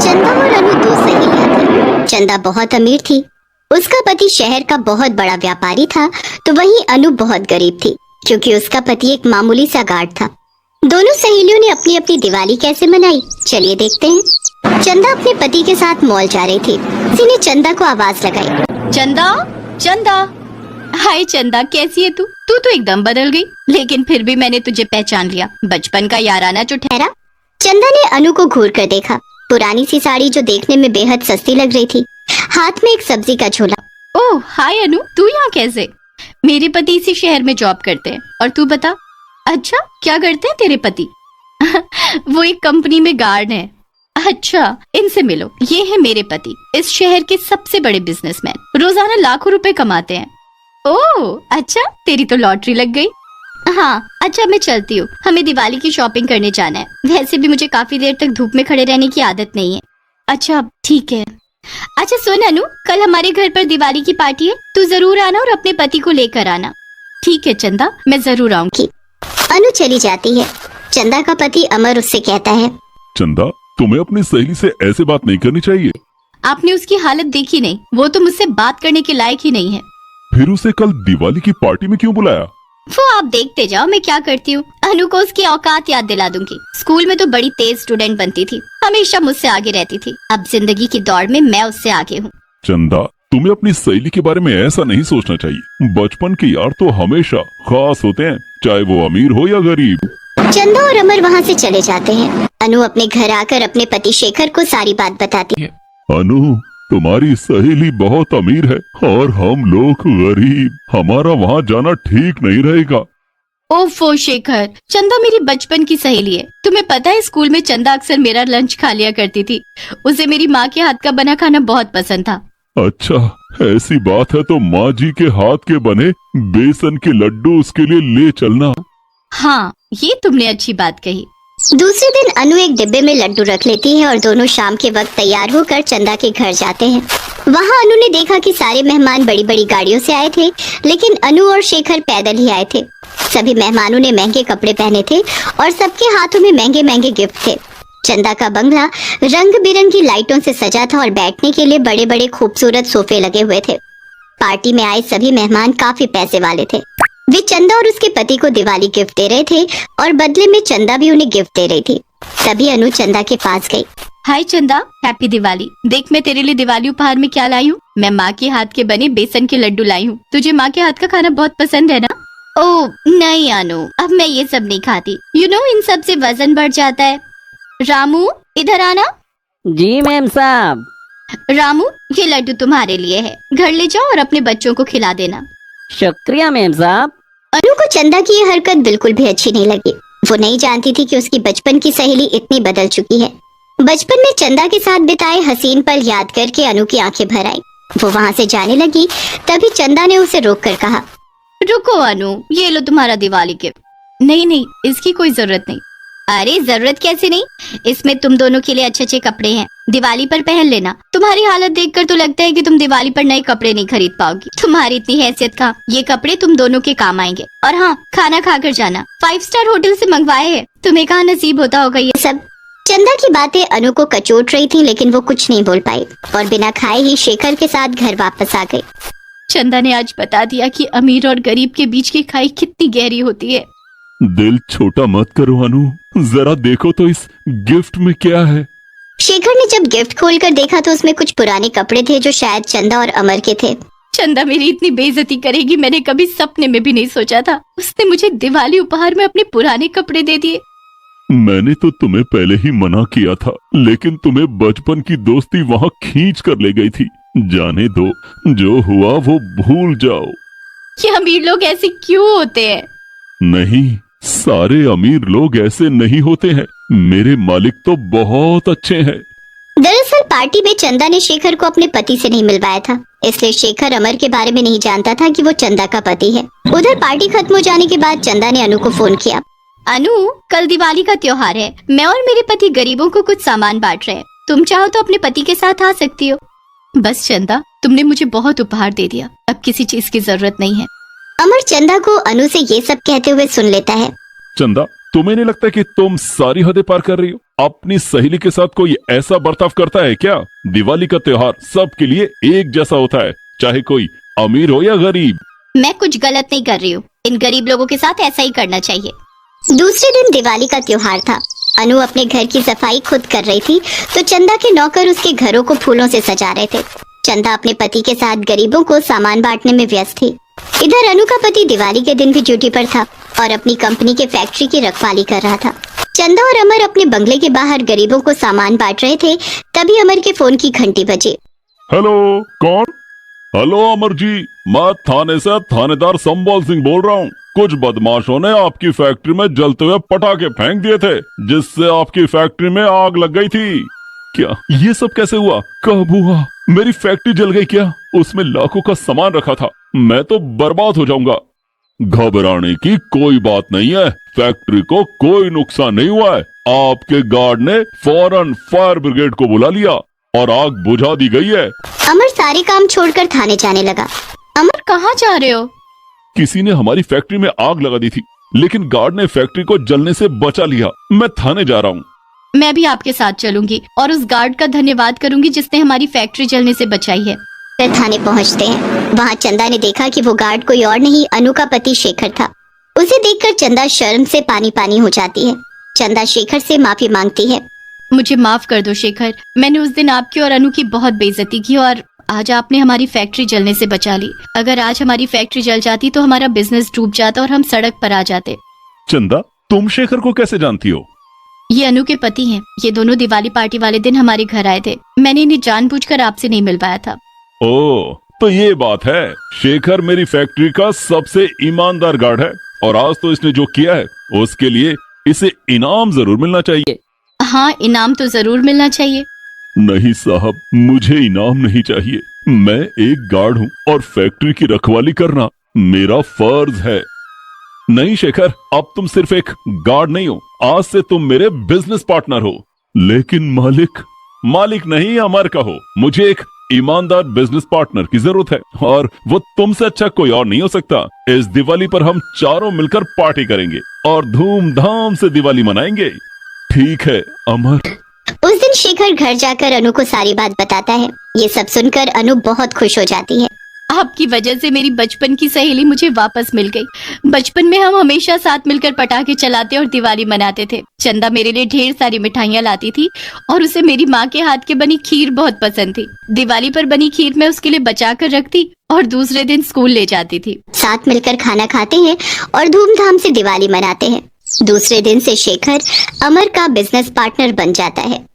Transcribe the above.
चंदा और अनु दो सहेलियां थी। चंदा बहुत अमीर थी, उसका पति शहर का बहुत बड़ा व्यापारी था, तो वहीं अनु बहुत गरीब थी क्योंकि उसका पति एक मामूली सा गार्ड था। दोनों सहेलियों ने अपनी अपनी दिवाली कैसे मनाई, चलिए देखते हैं। चंदा अपने पति के साथ मॉल जा रही थी। किसी ने चंदा को आवाज लगाई, चंदा, चंदा। हाय चंदा, कैसी है तू? तू तो एकदम बदल गई, लेकिन फिर भी मैंने तुझे पहचान लिया। बचपन का याराना जो ठहरा। चंदा ने अनु को घूर कर देखा। पुरानी सी साड़ी जो देखने में बेहद सस्ती लग रही थी, हाथ में एक सब्जी का झोला। ओह हाय अनु, तू यहाँ कैसे? मेरे पति इसी शहर में जॉब करते हैं, और तू बता। अच्छा, क्या करते हैं तेरे पति? वो एक कंपनी में गार्ड है। अच्छा, इनसे मिलो, ये है मेरे पति, इस शहर के सबसे बड़े बिजनेसमैन, रोजाना लाखों रुपए कमाते हैं। ओह अच्छा, तेरी तो लॉटरी लग गई। हाँ अच्छा, मैं चलती हूँ, हमें दिवाली की शॉपिंग करने जाना है। वैसे भी मुझे काफी देर तक धूप में खड़े रहने की आदत नहीं है। अच्छा ठीक है। अच्छा सुन अनु, कल हमारे घर पर दिवाली की पार्टी है, तू जरूर आना और अपने पति को लेकर आना। ठीक है चंदा, मैं जरूर आऊंगी। अनु चली जाती है। चंदा का पति अमर उससे कहता है, चंदा, तुम्हें अपनी सहेली से ऐसे बात नहीं करनी चाहिए। आपने उसकी हालत देखी नहीं, वो तो मुझसे बात करने के लायक ही नहीं है। फिर उसे कल दिवाली की पार्टी में क्यों बुलाया? वो आप देखते जाओ मैं क्या करती हूँ। अनु को उसकी औकात याद दिला दूंगी। स्कूल में तो बड़ी तेज स्टूडेंट बनती थी, हमेशा मुझसे आगे रहती थी। अब जिंदगी की दौड़ में मैं उससे आगे हूँ। चंदा, तुम्हें अपनी सहेली के बारे में ऐसा नहीं सोचना चाहिए। बचपन के यार तो हमेशा खास होते हैं, चाहे वो अमीर हो या गरीब। चंदा और अमर वहाँ से चले जाते हैं। अनु अपने घर आकर अपने पति शेखर को सारी बात बताती है। अनु, तुम्हारी सहेली बहुत अमीर है और हम लोग गरीब, हमारा वहाँ जाना ठीक नहीं रहेगा। ओफो शेखर, चंदा मेरी बचपन की सहेली है। तुम्हें पता है स्कूल में चंदा अक्सर मेरा लंच खा लिया करती थी। उसे मेरी माँ के हाथ का बना खाना बहुत पसंद था। अच्छा, ऐसी बात है तो माँ जी के हाथ के बने बेसन के लड्डू उसके लिए ले चलना। हाँ, ये तुमने अच्छी बात कही। दूसरे दिन अनु एक डिब्बे में लड्डू रख लेती है और दोनों शाम के वक्त तैयार होकर चंदा के घर जाते हैं। वहाँ अनु ने देखा कि सारे मेहमान बड़ी बड़ी गाड़ियों से आए थे, लेकिन अनु और शेखर पैदल ही आए थे। सभी मेहमानों ने महंगे कपड़े पहने थे और सबके हाथों में महंगे महंगे गिफ्ट थे। चंदा का बंगला रंग बिरंगी लाइटों से सजा था और बैठने के लिए बड़े बड़े खूबसूरत सोफे लगे हुए थे। पार्टी में आए सभी मेहमान काफी पैसे वाले थे। वे चंदा और उसके पति को दिवाली गिफ्ट दे रहे थे और बदले में चंदा भी उन्हें गिफ्ट दे रही थी। तभी अनु चंदा के पास गई। हाय चंदा, हैप्पी दिवाली। देख मैं तेरे लिए दिवाली उपहार में क्या लाई हूँ। मैं माँ के हाथ के बने बेसन के लड्डू लाई हूँ। तुझे माँ के हाथ का खाना बहुत पसंद है ना? ओह नहीं अनु, अब मैं ये सब नहीं खाती। इन सब से वजन बढ़ जाता है। रामू इधर आना। जी मैम साहब। रामू, ये लड्डू तुम्हारे लिए है, घर ले जाओ और अपने बच्चों को खिला देना। शुक्रिया मैम साहब। अनु को चंदा की ये हरकत बिल्कुल भी अच्छी नहीं लगी। वो नहीं जानती थी कि उसकी बचपन की सहेली इतनी बदल चुकी है। बचपन में चंदा के साथ बिताए हसीन पल याद करके अनु की आंखें भर आई। वो वहाँ से जाने लगी, तभी चंदा ने उसे रोककर कहा, रुको अनु, ये लो तुम्हारा दिवाली गिफ्ट। नहीं नहीं, इसकी कोई जरूरत नहीं। अरे जरूरत कैसे नहीं, इसमें तुम दोनों के लिए अच्छे अच्छे कपड़े हैं, दिवाली पर पहन लेना। तुम्हारी हालत देखकर तो लगता है कि तुम दिवाली पर नए कपड़े नहीं खरीद पाओगी। तुम्हारी इतनी हैसियत का, ये कपड़े तुम दोनों के काम आएंगे। और हाँ, खाना खाकर जाना, 5 स्टार होटल से मंगवाए हैं। तुम्हें कहाँ नसीब होता होगा ये सब। चंदा की बातें अनु को कचोट रही थी, लेकिन वो कुछ नहीं बोल पाई और बिना खाए ही शेखर के साथ घर वापस आ गई। चंदा ने आज बता दिया कि अमीर और गरीब के बीच की खाई कितनी गहरी होती है। दिल छोटा मत करो अनु, जरा देखो तो इस गिफ्ट में क्या है। शेखर ने जब गिफ्ट खोलकर देखा तो उसमें कुछ पुराने कपड़े थे जो शायद चंदा और अमर के थे। चंदा मेरी इतनी बेइज्जती करेगी मैंने कभी सपने में भी नहीं सोचा था। उसने मुझे दिवाली उपहार में अपने पुराने कपड़े दे दिए। मैंने तो तुम्हें पहले ही मना किया था, लेकिन तुम्हें बचपन की दोस्ती वहाँ खींच कर ले गई थी। जाने दो, जो हुआ वो भूल जाओ। ये अमीर लोग ऐसे क्यों होते हैं? नहीं, सारे अमीर लोग ऐसे नहीं होते हैं। मेरे मालिक तो बहुत अच्छे हैं। दरअसल पार्टी में चंदा ने शेखर को अपने पति से नहीं मिलवाया था, इसलिए शेखर अमर के बारे में नहीं जानता था कि वो चंदा का पति है। उधर पार्टी खत्म हो जाने के बाद चंदा ने अनु को फोन किया। अनु, कल दिवाली का त्योहार है, मैं और मेरे पति गरीबों को कुछ सामान बांट रहे हैं। तुम चाहो तो अपने पति के साथ आ सकती हो। बस चंदा, तुमने मुझे बहुत उपहार दे दिया, अब किसी चीज की जरूरत नहीं है। अमर चंदा को अनु से ये सब कहते हुए सुन लेता है। चंदा, तुम्हें नहीं लगता कि तुम सारी हदें पार कर रही हो? अपनी सहेली के साथ कोई ऐसा बर्ताव करता है क्या? दिवाली का त्योहार सबके लिए एक जैसा होता है, चाहे कोई अमीर हो या गरीब। मैं कुछ गलत नहीं कर रही हूँ, इन गरीब लोगों के साथ ऐसा ही करना चाहिए। दूसरे दिन दिवाली का त्योहार था। अनु अपने घर की सफाई खुद कर रही थी तो चंदा के नौकर उसके घरों को फूलों से सजा रहे थे। चंदा अपने पति के साथ गरीबों को सामान बांटने में व्यस्त थी। इधर अनु का पति दिवाली के दिन भी ड्यूटी पर था और अपनी कंपनी के फैक्ट्री की रखवाली कर रहा था। चंदा और अमर अपने बंगले के बाहर गरीबों को सामान बांट रहे थे, तभी अमर के फोन की घंटी बजी। हेलो, कौन? हेलो अमर जी, मैं थाने से थानेदार संबल सिंह बोल रहा हूँ। कुछ बदमाशों ने आपकी फैक्ट्री में जलते हुए पटाखे फेंक दिए थे, जिससे आपकी फैक्ट्री में आग लग गई थी। क्या ये सब कैसे हुआ? कब हुआ? मेरी फैक्ट्री जल गई क्या? उसमें लाखों का सामान रखा था, मैं तो बर्बाद हो जाऊंगा। घबराने की कोई बात नहीं है, फैक्ट्री को कोई नुकसान नहीं हुआ है। आपके गार्ड ने फौरन फायर ब्रिगेड को बुला लिया और आग बुझा दी गई है। अमर सारे काम छोड़कर थाने जाने लगा। अमर, कहाँ जा रहे हो? किसी ने हमारी फैक्ट्री में आग लगा दी थी, लेकिन गार्ड ने फैक्ट्री को जलने से बचा लिया। मैं थाने जा रहा हूँ। मैं भी आपके साथ चलूंगी और उस गार्ड का धन्यवाद करूंगी जिसने हमारी फैक्ट्री जलने से बचाई है। वे थाने पहुंचते हैं। वहां चंदा ने देखा कि वो गार्ड कोई और नहीं, अनु का पति शेखर था। उसे देखकर चंदा शर्म से पानी पानी हो जाती है। चंदा शेखर से माफी मांगती है। मुझे माफ कर दो शेखर, मैंने उस दिन आपकी और अनु की बहुत बेइज्जती की और आज आपने हमारी फैक्ट्री जलने से बचा ली। अगर आज हमारी फैक्ट्री जल जाती तो हमारा बिजनेस डूब जाता और हम सड़क पर आ जाते। चंदा, तुम शेखर को कैसे जानती हो? ये अनु के पति हैं। ये दोनों दिवाली पार्टी वाले दिन हमारे घर आए थे। मैंने इन्हें जानबूझकर आपसे नहीं मिल पाया था। ओह, तो ये बात है। शेखर मेरी फैक्ट्री का सबसे ईमानदार गार्ड है और आज तो इसने जो किया है उसके लिए इसे इनाम जरूर मिलना चाहिए। हाँ, इनाम तो जरूर मिलना चाहिए। नहीं साहब, मुझे इनाम नहीं चाहिए। मैं एक गार्ड हूँ और फैक्ट्री की रखवाली करना मेरा फर्ज है। नहीं शेखर, अब तुम सिर्फ एक गार्ड नहीं हो, आज से तुम मेरे बिजनेस पार्टनर हो। लेकिन मालिक नहीं, अमर का हो। मुझे एक ईमानदार बिजनेस पार्टनर की जरूरत है और वो तुमसे अच्छा कोई और नहीं हो सकता। इस दिवाली पर हम चारों मिलकर पार्टी करेंगे और धूमधाम से दिवाली मनाएंगे। ठीक है अमर। उस दिन शेखर घर जाकर अनु को सारी बात बताता है। ये सब सुनकर अनु बहुत खुश हो जाती है। आपकी वजह से मेरी बचपन की सहेली मुझे वापस मिल गई। बचपन में हम हमेशा साथ मिलकर पटाखे चलाते और दिवाली मनाते थे। चंदा मेरे लिए ढेर सारी मिठाइयाँ लाती थी और उसे मेरी माँ के हाथ की बनी खीर बहुत पसंद थी। दिवाली पर बनी खीर मैं उसके लिए बचा कर रखती और दूसरे दिन स्कूल ले जाती थी। साथ मिलकर खाना खाते हैं और धूमधाम से दिवाली मनाते हैं। दूसरे दिन से शेखर अमर का बिजनेस पार्टनर बन जाता है।